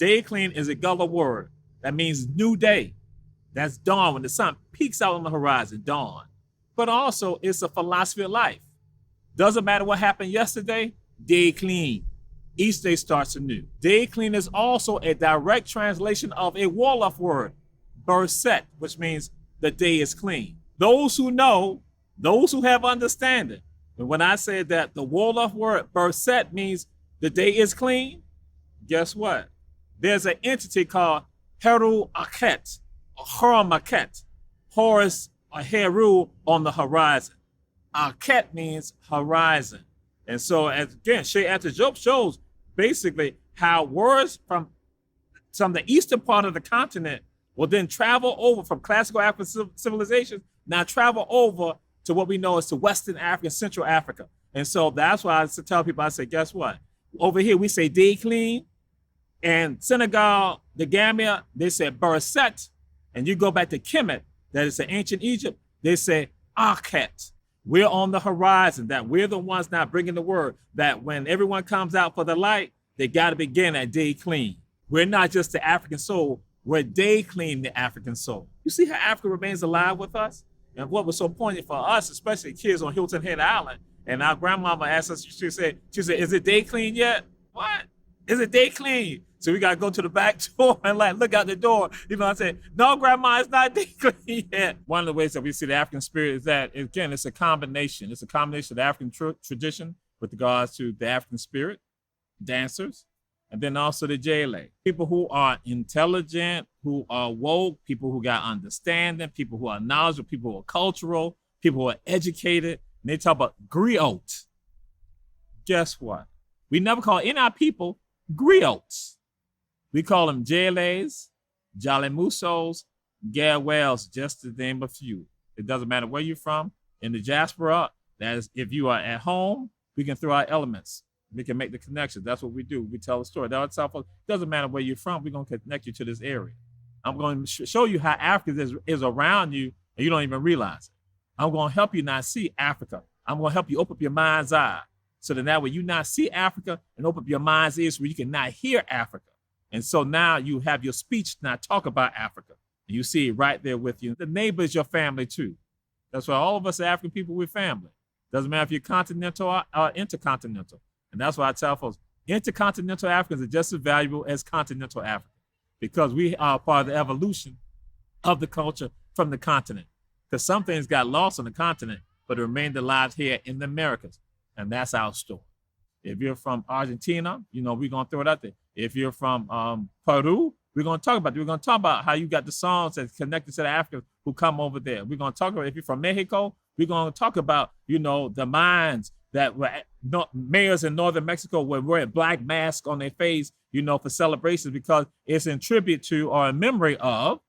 Day clean is a Gullah word that means new day. That's dawn, when the sun peeks out on the horizon, dawn. But also, it's a philosophy of life. Doesn't matter what happened yesterday, day clean. Each day starts anew. Day clean is also a direct translation of a Wolof word, Berset, which means the day is clean. Those who know, those who have understanding, and when I say that the Wolof word Berset means the day is clean, guess what? There's an entity called Heru Akhet, or Haram Akhet, Horus or Heru on the horizon. Akhet means horizon. And so, as again, Shea After Job shows basically how words from the eastern part of the continent will then travel over from classical African civilizations, now travel over to what we know as to Western Africa, Central Africa. And so that's why I tell people, I say, guess what? Over here, we say day clean. And Senegal, the Gambia, they say Berset. And you go back to Kemet, that is in ancient Egypt, they say Akhet. We're on the horizon, that we're the ones now bringing the word, that when everyone comes out for the light, they got to begin at day clean. We're not just the African soul, we're day clean the African soul. You see how Africa remains alive with us? And what was so poignant for us, especially kids on Hilton Head Island, and our grandmama asked us, she said, is it day clean yet? What? Is it day clean? So we got to go to the back door and like look out the door. You know what I'm saying? No, grandma, it's not day clean yet. One of the ways that we see the African spirit is that, again, it's a combination. It's a combination of the African tradition with regards to the African spirit, dancers, and then also the Djeli. People who are intelligent, who are woke, people who got understanding, people who are knowledgeable, people who are cultural, people who are educated. And they talk about Griot. Guess what? We never call in our people Griots. We call them Djelis, Jalimusos, Garwels, just to name a few. It doesn't matter where you're from. In the Jaspora, that is, if you are at home, we can throw out elements. We can make the connection. That's what we do. We tell a story. That doesn't matter where you're from. We're going to connect you to this area. I'm going to show you how Africa is around you, and you don't even realize it. I'm going to help you not see Africa. I'm going to help you open up your mind's eye, so that way you not see Africa and open up your mind's ears where you can not hear Africa. And so now you have your speech now talk about Africa. And you see it right there with you. The neighbor is your family too. That's why all of us are African people, we're family. Doesn't matter if you're continental or intercontinental. And that's why I tell folks, intercontinental Africans are just as valuable as continental Africans, because we are part of the evolution of the culture from the continent. Because some things got lost on the continent, but it remained alive here in the Americas. And that's our story. If you're from Argentina, we're going to throw it out there. If you're from Peru, we're going to talk about it. We're going to talk about how you got the songs that's connected to the Africans who come over there. We're going to talk about, if you're from Mexico, we're going to talk about, the mines that were mayors in northern Mexico were wearing black masks on their face, for celebrations, because it's in tribute to or in memory of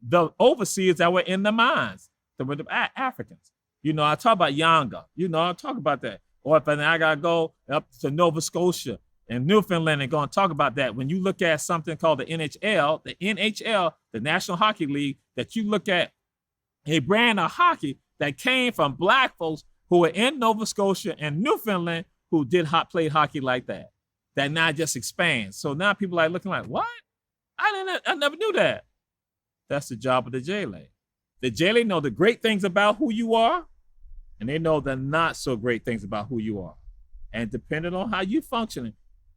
the overseers that were in the mines, that were the Africans. I talk about Yanga, I talk about that. Or if I got to go up to Nova Scotia and Newfoundland and go and talk about that. When you look at something called the NHL, the National Hockey League, that you look at a brand of hockey that came from black folks who were in Nova Scotia and Newfoundland who played hockey like that. That now just expands. So now people are looking like, what? I never knew that. That's the job of the Djeli. The Djeli know the great things about who you are, and they know the not so great things about who you are. And depending on how you functioning,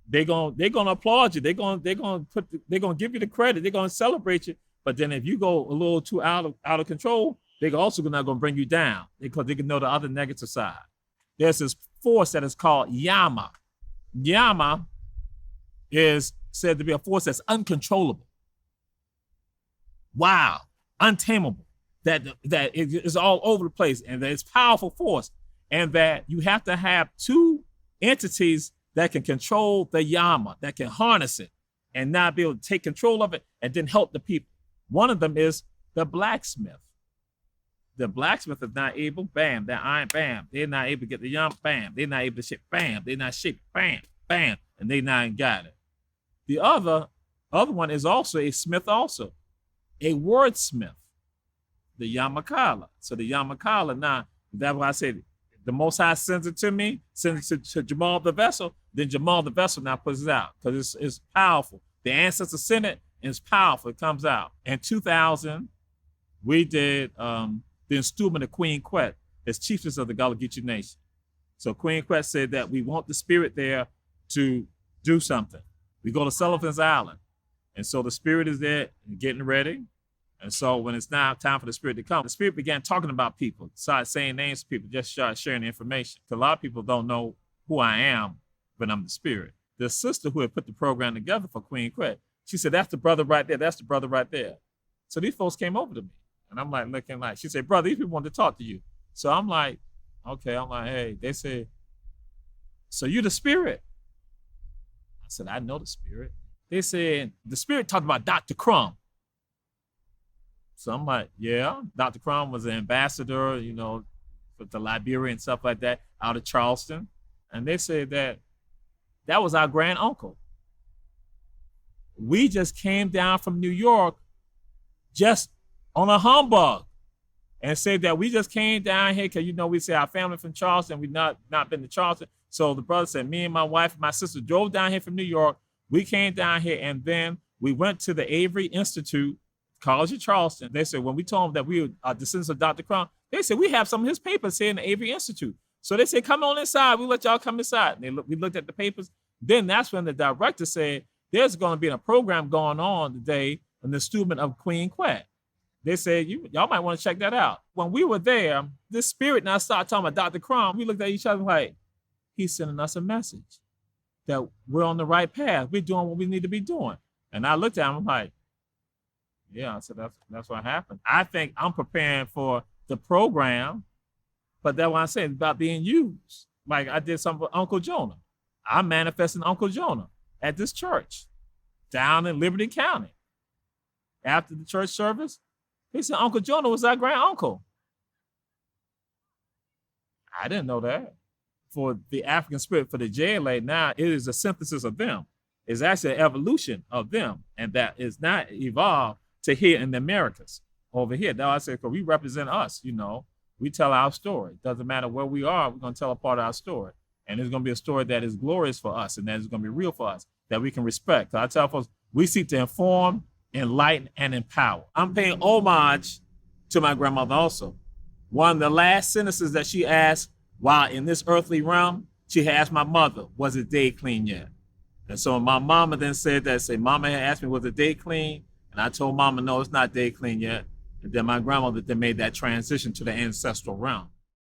they're gonna applaud you. They're gonna give you the credit. They're gonna celebrate you. But then if you go a little too out of control, they're also not gonna bring you down, because they can know the other negative side. There's this force that is called Nyama. Nyama is said to be a force that's uncontrollable. Wow, untamable. That it is all over the place, and that it's powerful force, and that you have to have two entities that can control the Yama, that can harness it, and not be able to take control of it and then help the people. One of them is the blacksmith. The blacksmith is not able, bam, that iron, bam. They're not able to get the Yama, bam. They're not able to shape, bam. They're not shaped, bam, bam, and they not got it. The other one is also a smith, also a wordsmith. The Yamakala. So the Yamakala, now, that's why I said the Most High sends it to me, sends it to Jamal the Vessel, then Jamal the Vessel now puts it out, because it's powerful. The ancestor sent it, and it's powerful. It comes out. In 2000, we did the installment of Queen Quet as chiefess of the Gullah Geechee Nation. So Queen Quet said that we want the spirit there to do something. We go to Sullivan's Island. And so the spirit is there getting ready. And so when it's now time for the spirit to come, the spirit began talking about people, started saying names to people, just started sharing the information. A lot of people don't know who I am, but I'm the spirit. The sister who had put the program together for Queen Quet, she said, that's the brother right there. That's the brother right there. So these folks came over to me. And I'm like, looking like, she said, brother, these people want to talk to you. So I'm like, okay. I'm like, hey, they said, so you the spirit? I said, I know the spirit. They said, the spirit talked about Dr. Crumb. So I'm like, yeah, Dr. Crumb was an ambassador, you know, for the Liberia and stuff like that out of Charleston. And they said that was our grand uncle. We just came down from New York just on a humbug and said that we just came down here because, you know, we say our family from Charleston, we've not been to Charleston. So the brother said, me and my wife and my sister drove down here from New York. We came down here and then we went to the Avery Institute, College of Charleston. They said, when we told them that we were descendants of Dr. Crumb, they said, we have some of his papers here in the Avery Institute. So they said, come on inside. We'll let y'all come inside. And we looked at the papers. Then that's when the director said, there's going to be a program going on today in the installment of Queen Quet. They said, y'all might want to check that out. When we were there, this spirit now started talking about Dr. Crumb. We looked at each other like, he's sending us a message that we're on the right path. We're doing what we need to be doing. And I looked at him, I'm like, yeah, I said, that's what happened. I think I'm preparing for the program, but that's what I'm saying about being used. Like I did something with Uncle Jonah. I'm manifesting Uncle Jonah at this church down in Liberty County. After the church service, he said Uncle Jonah was our grand uncle. I didn't know that. For the African spirit, for the Djeli, now it is a synthesis of them. It's actually an evolution of them, and that is not evolved to here in the Americas over here. Now I say, because we represent us, you know, we tell our story. Doesn't matter where we are, we're going to tell a part of our story. And it's going to be a story that is glorious for us and that is going to be real for us, that we can respect. So I tell folks, we seek to inform, enlighten, and empower. I'm paying homage to my grandmother also. One of the last sentences that she asked while in this earthly realm, she had asked my mother, was it day clean yet? And so my mama then said that, mama had asked me, was it day clean? And I told mama, no, it's not day clean yet. And then my grandmother then made that transition to the ancestral realm.